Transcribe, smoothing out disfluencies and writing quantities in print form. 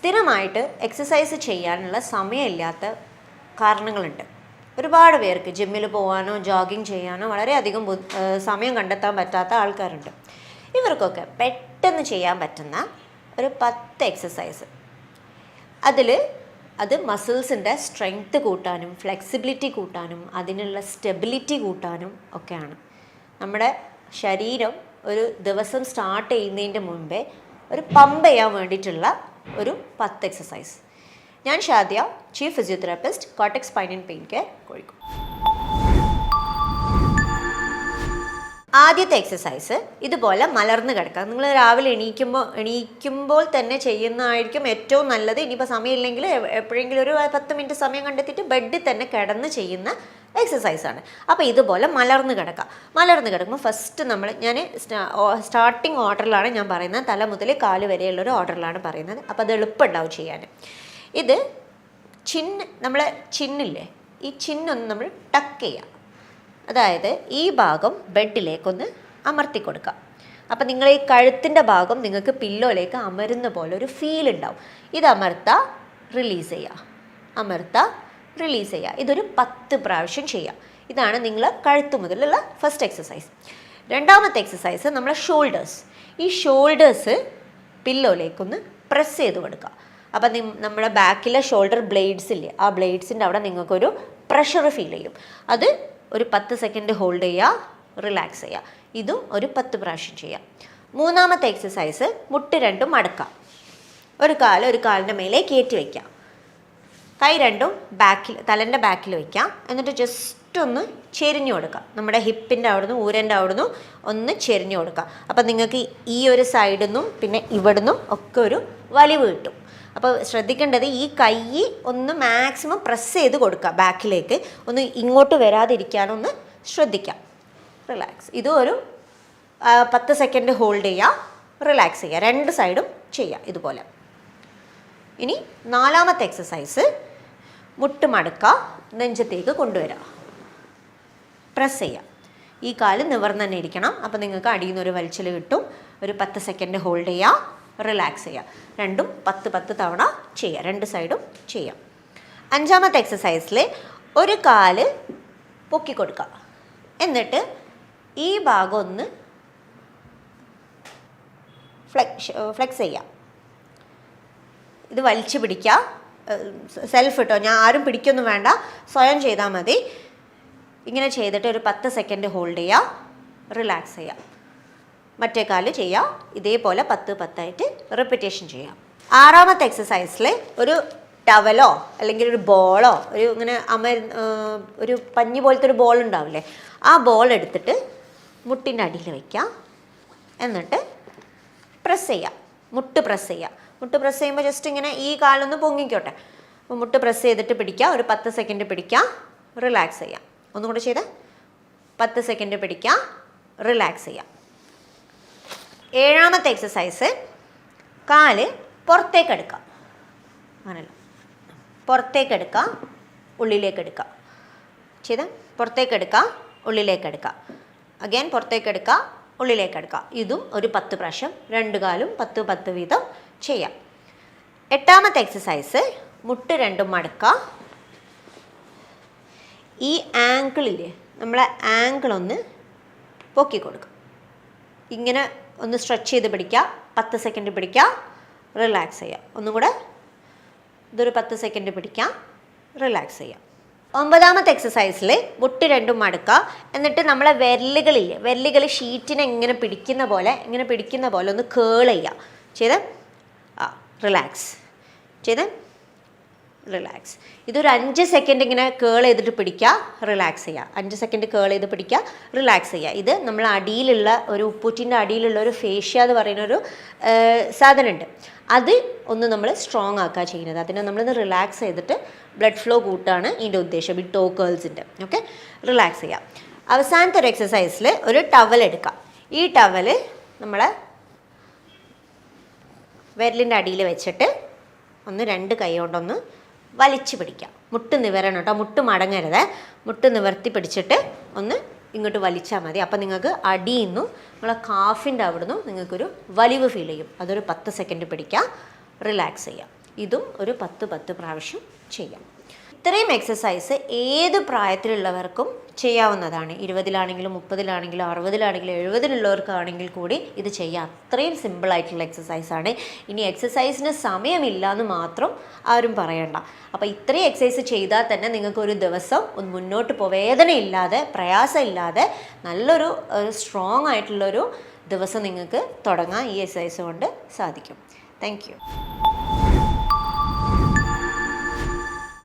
സ്ഥിരമായിട്ട് എക്സസൈസ് ചെയ്യാനുള്ള സമയമില്ലാത്ത കാരണങ്ങളുണ്ട്. ഒരുപാട് പേർക്ക് ജിമ്മിൽ പോകാനോ ജോഗിങ് ചെയ്യാനോ വളരെയധികം സമയം കണ്ടെത്താൻ പറ്റാത്ത ആൾക്കാരുണ്ട്. ഇവർക്കൊക്കെ പെട്ടെന്ന് ചെയ്യാൻ പറ്റുന്ന ഒരു 10 എക്സസൈസ്, അത് മസിൽസിൻ്റെ സ്ട്രെങ്ത് കൂട്ടാനും ഫ്ലെക്സിബിലിറ്റി കൂട്ടാനും അതിനുള്ള സ്റ്റെബിലിറ്റി കൂട്ടാനും ഒക്കെയാണ്. നമ്മുടെ ശരീരം ഒരു ദിവസം സ്റ്റാർട്ട് ചെയ്യുന്നതിൻ്റെ മുൻപേ ഒരു പമ്പ് ചെയ്യാൻ വേണ്ടിയിട്ടുള്ള ഒരു 10 എക്സസൈസ്. ഞാൻ Shadiya, chief physiotherapist, Kotak spine and pain care, Kozhikode. ആദ്യത്തെ എക്സസൈസ് ഇതുപോലെ മലർന്ന് കിടക്കുക. നിങ്ങൾ രാവിലെ എണീക്കുമ്പോൾ തന്നെ ചെയ്യുന്നതായിരിക്കും ഏറ്റവും നല്ലത്. ഇനിയിപ്പോൾ സമയമില്ലെങ്കിൽ എപ്പോഴെങ്കിലും ഒരു 10 മിനിറ്റ് സമയം കണ്ടെത്തിയിട്ട് ബെഡിൽ തന്നെ കിടന്ന് ചെയ്യുന്ന എക്സസൈസാണ്. അപ്പോൾ ഇതുപോലെ മലർന്ന് കിടക്കുമ്പോൾ ഫസ്റ്റ് ഞാൻ സ്റ്റാർട്ടിങ് ഓർഡറിലാണ് ഞാൻ പറയുന്നത്. തല മുതൽ കാല് വരെയുള്ളൊരു ഓർഡറിലാണ് പറയുന്നത്. അപ്പോൾ അത് എളുപ്പമുണ്ടാവും ചെയ്യാൻ. ഇത് നമ്മളെ ചിന്നില്ലേ, ഈ ചിന്നൊന്ന് നമ്മൾ ടക്ക് ചെയ്യുക. അതായത് ഈ ഭാഗം ബെഡിലേക്കൊന്ന് അമർത്തി കൊടുക്കുക. അപ്പം നിങ്ങൾ ഈ കഴുത്തിൻ്റെ ഭാഗം നിങ്ങൾക്ക് പില്ലോയിലേക്ക് അമരുന്ന പോലെ ഒരു ഫീൽ ഉണ്ടാവും. ഇത് അമർത്തുക, റിലീസ് ചെയ്യുക. ഇതൊരു 10 പ്രാവശ്യം ചെയ്യുക. ഇതാണ് നിങ്ങൾ കഴുത്ത് മുതലുള്ള ഫസ്റ്റ് എക്സസൈസ്. രണ്ടാമത്തെ എക്സസൈസ് നമ്മളെ ഷോൾഡേഴ്സ്. ഈ ഷോൾഡേഴ്സ് പില്ലോയിലേക്കൊന്ന് പ്രസ് ചെയ്ത് കൊടുക്കുക. അപ്പം നമ്മുടെ ബാക്കിലെ ഷോൾഡർ ബ്ലേഡ്സ് ഇല്ലേ, ആ ബ്ലേഡ്സിൻ്റെ അവിടെ നിങ്ങൾക്കൊരു പ്രഷർ ഫീൽ ചെയ്യും. അത് ഒരു 10 സെക്കൻഡ് ഹോൾഡ് ചെയ്യുക, റിലാക്സ് ചെയ്യുക. ഇതും ഒരു 10 പ്രാവശ്യം ചെയ്യാം. മൂന്നാമത്തെ എക്സസൈസ് മുട്ട് രണ്ടും മടക്കാം. ഒരു കാലിൻ്റെ മേലെ കയറ്റി വയ്ക്കാം. കൈ രണ്ടും തലൻ്റെ ബാക്കിൽ വയ്ക്കാം. എന്നിട്ട് ജസ്റ്റ് ഒന്ന് ചെരിഞ്ഞു കൊടുക്കാം. നമ്മുടെ ഹിപ്പിൻ്റെ അവിടുന്ന് ഊരൻ്റെ അവിടുന്ന് ഒന്ന് ചെരിഞ്ഞു കൊടുക്കാം. അപ്പം നിങ്ങൾക്ക് ഈ ഒരു സൈഡിൽ നിന്നും പിന്നെ ഇവിടുന്നും ഒക്കെ ഒരു വലിവ് കിട്ടും. അപ്പോൾ ശ്രദ്ധിക്കേണ്ടത് ഈ കൈ ഒന്ന് മാക്സിമം പ്രസ് ചെയ്ത് കൊടുക്കുക ബാക്കിലേക്ക്. ഒന്ന് ഇങ്ങോട്ട് വരാതിരിക്കാനൊന്ന് ശ്രദ്ധിക്കാം. റിലാക്സ്. ഇതും ഒരു 10 സെക്കൻഡ് ഹോൾഡ് ചെയ്യുക, റിലാക്സ് ചെയ്യുക. 2 സൈഡും ചെയ്യുക ഇതുപോലെ. ഇനി നാലാമത്തെ എക്സസൈസ് മുട്ട് മടക്കുക, നെഞ്ചത്തേക്ക് കൊണ്ടുവരിക, പ്രസ് ചെയ്യുക. ഈ കാല് നിവർന്ന് തന്നെ ഇരിക്കണം. അപ്പോൾ നിങ്ങൾക്ക് അടിയിൽ നിന്ന് ഒരു വലിച്ചിൽ കിട്ടും. ഒരു 10 സെക്കൻഡ് ഹോൾഡ് ചെയ്യുക, റിലാക്സ് ചെയ്യുക. രണ്ടും 10 തവണ ചെയ്യുക, 2 സൈഡും ചെയ്യാം. അഞ്ചാമത്തെ എക്സസൈസിൽ ഒരു കാല് പൊക്കി കൊടുക്കുക. എന്നിട്ട് ഈ ഭാഗം ഒന്ന് ഫ്ലെക്സ് ചെയ്യുക. ഇത് വലിച്ചു പിടിക്കുക. സെൽഫ് കേട്ടോ, ഞാൻ ആരും പിടിക്കൊന്നും വേണ്ട, സ്വയം ചെയ്താൽ മതി. ഇങ്ങനെ ചെയ്തിട്ട് ഒരു 10 സെക്കൻഡ് ഹോൾഡ് ചെയ്യുക, റിലാക്സ് ചെയ്യുക. മറ്റേ കാല് ചെയ്യുക. ഇതേപോലെ 10 ആയിട്ട് റിപ്പീറ്റേഷൻ ചെയ്യാം. ആറാമത്തെ എക്സസൈസിൽ ഒരു ടവലോ അല്ലെങ്കിൽ ഒരു ബോളോ ഇങ്ങനെ ഒരു പഞ്ഞി പോലത്തെ ഒരു ബോൾ ഉണ്ടാവില്ലേ, ആ ബോൾ എടുത്തിട്ട് മുട്ടിൻ്റെ അടിയിൽ വയ്ക്കുക. എന്നിട്ട് പ്രസ് ചെയ്യുക. മുട്ട് പ്രസ് ചെയ്യുമ്പോൾ ജസ്റ്റ് ഇങ്ങനെ ഈ കാലൊന്ന് പൊങ്ങിക്കോട്ടെ. അപ്പോൾ മുട്ട് പ്രസ് ചെയ്തിട്ട് പിടിക്കുക. ഒരു 10 സെക്കൻഡ് പിടിക്കുക, റിലാക്സ് ചെയ്യാം. ഒന്നും കൂടെ ചെയ്ത് 10 സെക്കൻഡ് പിടിക്കുക, റിലാക്സ് ചെയ്യാം. ഏഴാമത്തെ എക്സസൈസ് കാല് പുറത്തേക്ക് എടുക്കുക. അങ്ങനല്ല, പുറത്തേക്ക് എടുക്കുക, ഉള്ളിലേക്ക് എടുക്കുക. ചെയ്ത് പുറത്തേക്ക് എടുക്കുക, ഉള്ളിലേക്ക് എടുക്കുക. അഗൈൻ പുറത്തേക്ക് എടുക്കുക, ഉള്ളിലേക്ക് എടുക്കുക. ഇതും ഒരു 10 പ്രാവശ്യം, 2 കാലും 10 വീതം ചെയ്യാം. എട്ടാമത്തെ എക്സസൈസ് മുട്ട് രണ്ടും മടക്കുക. ഈ ആങ്കിളില്ലേ, നമ്മളെ ആങ്കിളൊന്ന് പൊക്കി കൊടുക്കുക. ഇങ്ങനെ ഒന്ന് സ്ട്രെച്ച് ചെയ്ത് പിടിക്കുക. 10 സെക്കൻഡ് പിടിക്കുക, റിലാക്സ് ചെയ്യുക. ഒന്നും കൂടെ ഇതൊരു 10 സെക്കൻഡ് പിടിക്കുക, റിലാക്സ് ചെയ്യുക. ഒമ്പതാമത്തെ എക്സസൈസിൽ മുട്ട് രണ്ടും മടക്കുക. എന്നിട്ട് നമ്മളെ വിരലുകൾ ഷീറ്റിനെ ഇങ്ങനെ പിടിക്കുന്ന പോലെ ഒന്ന് കേൾ ചെയ്യുക. ചെയ്ത് റിലാക്സ്. ഇതൊരു 5 സെക്കൻഡ് ഇങ്ങനെ കേൾ ചെയ്തിട്ട് പിടിക്കുക, റിലാക്സ് ചെയ്യുക. 5 സെക്കൻഡ് കേൾ ചെയ്ത് പിടിക്കുക, റിലാക്സ് ചെയ്യുക. ഇത് നമ്മൾ അടിയിലുള്ള ഒരു ഉപ്പൂറ്റിൻ്റെ അടിയിലുള്ള ഒരു ഫേഷ്യ എന്ന് പറയുന്നൊരു സാധനമുണ്ട്. അത് ഒന്ന് നമ്മൾ സ്ട്രോങ് ആക്കുക ചെയ്യുന്നത്. അതിനെ നമ്മളൊന്ന് റിലാക്സ് ചെയ്തിട്ട് ബ്ലഡ് ഫ്ലോ കൂട്ടാണ് ഇതിൻ്റെ ഉദ്ദേശം, ഈ ടോ കേൾസിൻ്റെ. ഓക്കെ, റിലാക്സ് ചെയ്യുക. അവസാനത്തെ ഒരു എക്സസൈസിൽ ഒരു ടവൽ എടുക്കുക. ഈ ടവൽ നമ്മളെ വിരലിൻ്റെ അടിയിൽ വെച്ചിട്ട് ഒന്ന് 2 കൈ കൊണ്ടൊന്ന് വലിച്ചു പിടിക്കുക. മുട്ട് നിവരണം കേട്ടോ, മുട്ട് മടങ്ങരുത്. മുട്ട് നിവർത്തി പിടിച്ചിട്ട് ഒന്ന് ഇങ്ങോട്ട് വലിച്ചാൽ മതി. അപ്പം നിങ്ങൾക്ക് അടിയിൽ നിന്നും നമ്മളെ കാഫിൻ്റെ അവിടെ നിന്നും നിങ്ങൾക്കൊരു വലിവ് ഫീൽ ചെയ്യും. അതൊരു 10 സെക്കൻഡ് പിടിക്കുക, റിലാക്സ് ചെയ്യുക. ഇതും ഒരു 10 പ്രാവശ്യം ചെയ്യാം. ഇത്രയും എക്സസൈസ് ഏത് പ്രായത്തിലുള്ളവർക്കും ചെയ്യാവുന്നതാണ്. 20-ലാണെങ്കിലും 30-ലാണെങ്കിലും 60-ലാണെങ്കിലും 70-ലുള്ളവർക്കാണെങ്കിൽ കൂടി ഇത് ചെയ്യാം. അത്രയും സിമ്പിളായിട്ടുള്ള എക്സസൈസാണ്. ഇനി എക്സസൈസിന് സമയമില്ല എന്ന് മാത്രം ആരും പറയണ്ട. അപ്പോൾ ഇത്രയും എക്സസൈസ് ചെയ്താൽ തന്നെ നിങ്ങൾക്ക് ഒരു ദിവസം ഒന്ന് മുന്നോട്ട് വേദനയില്ലാതെ പ്രയാസമില്ലാതെ നല്ലൊരു സ്ട്രോങ് ആയിട്ടുള്ളൊരു ദിവസം നിങ്ങൾക്ക് തുടങ്ങാൻ ഈ എക്സസൈസ് കൊണ്ട് സാധിക്കും. Thank you.